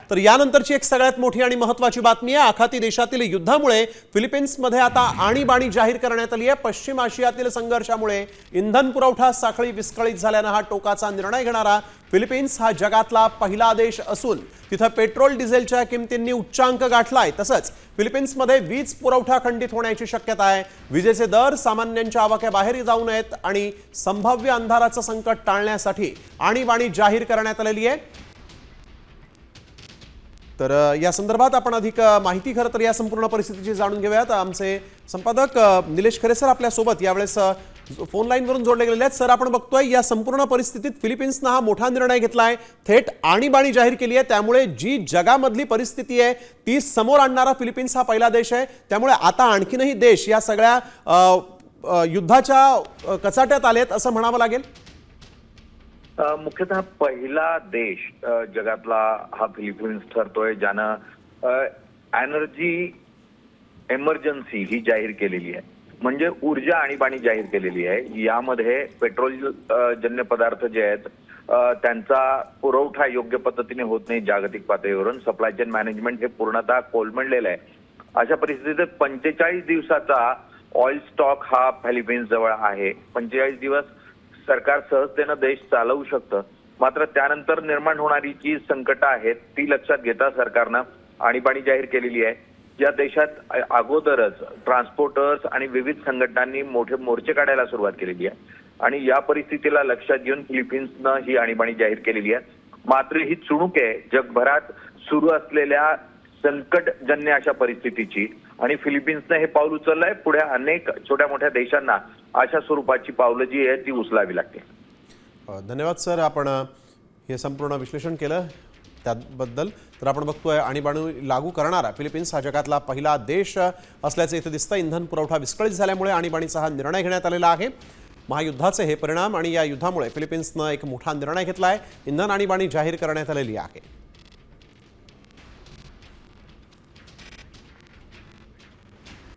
तर यानंतरची एक सगळ्यात मोठी आणि महत्त्वाची बातमी आहे। आखाती देशातील युद्धामुळे फिलिपिन्समध्ये आता आणीबाणी जाहीर करण्यात आली आहे। पश्चिम आशियातील संघर्षामुळे इंधन पुरवठा साखळी विस्कळीत झाल्याने हा टोकाचा निर्णय घेणारा फिलिपिन्स हा जगातला पहिला देश असून तिथे पेट्रोल डिझेलच्या किमतींनी उच्चांक गाठलाय। तसंच फिलिपिन्समध्ये वीज पुरवठा खंडित होण्याची शक्यता आहे। विजेचे दर सामान्यांच्या आवाक्याबाहेर जाऊ नयेत आणि संभाव्य अंधाराचं संकट टाळण्यासाठी आणीबाणी जाहीर करण्यात आलेली आहे। तर या संदर्भात आपण अधिक माहिती खरं तर या संपूर्ण परिस्थितीची जाणून घेऊयात। आमचे संपादक निलेश खरे सर आपल्या सोबत यावेळेस फोन लाईनवरून जोडले गेलेले आहेत। सर, आपण बघतोय या संपूर्ण परिस्थितीत फिलिपिन्सने हा मोठा निर्णय घेतलाय, थेट आणीबाणी जाहीर केली आहे। त्यामुळे जी जगामधली परिस्थिती आहे ती समोर आणणारा फिलिपिन्स हा पहिला देश आहे। त्यामुळे आता आणखीनही देश या सगळ्या युद्धाच्या कचाट्यात आलेत असं म्हणावं लागेल। मुख्यतः पहिला देश जगातला हा फिलिपिन्स ठरतोय ज्यानं एनर्जी इमर्जन्सी ही जाहीर केलेली आहे, म्हणजे ऊर्जा आणीबाणी जाहीर केलेली आहे। यामध्ये पेट्रोल जन्य पदार्थ जे आहेत त्यांचा पुरवठा योग्य पद्धतीने होत नाही। जागतिक पातळीवरून सप्लाय चेन मॅनेजमेंट हे पूर्णतः कोलमडलेलं आहे। अशा परिस्थितीत 45 दिवसाचा ऑइल स्टॉक हा फिलिपिन्स जवळ आहे। 45 दिवस सरकार सहजतेनं देश चालवू शकतं, मात्र त्यानंतर निर्माण होणारी जी संकट आहेत ती लक्षात घेता सरकारनं आणीबाणी जाहीर केलेली आहे। या देशात अगोदरच ट्रान्सपोर्टर्स आणि विविध संघटनांनी मोठे मोर्चे काढायला सुरुवात केलेली आहे आणि या परिस्थितीला लक्षात घेऊन फिलिपिन्सनं ही आणीबाणी जाहीर केलेली आहे। मात्र ही चुणूक आहे जगभरात सुरू असलेल्या संकटजन्य अशा परिस्थितीची आणि फिलिपिन्सने हे पाऊल उचललंय। पुढे अनेक छोट्या मोठ्या देशांना अशा स्वरूपाची पावलं जी आहे ती उचलावी लागतील। धन्यवाद सर, आपण हे संपूर्ण विश्लेषण केलं त्याबद्दल। तर आपण बघतोय आणीबाणी लागू करणारा फिलिपिन्स हा जगातला पहिला देश असल्याचे इथे दिसतं। इंधन पुरवठा विस्कळीत झाल्यामुळे आणीबाणीचा हा निर्णय घेण्यात आलेला आहे। महायुद्धाचे हे परिणाम आणि या युद्धामुळे फिलिपिन्सनं एक मोठा निर्णय घेतलाय। इंधन आणीबाणी जाहीर करण्यात आलेली आहे।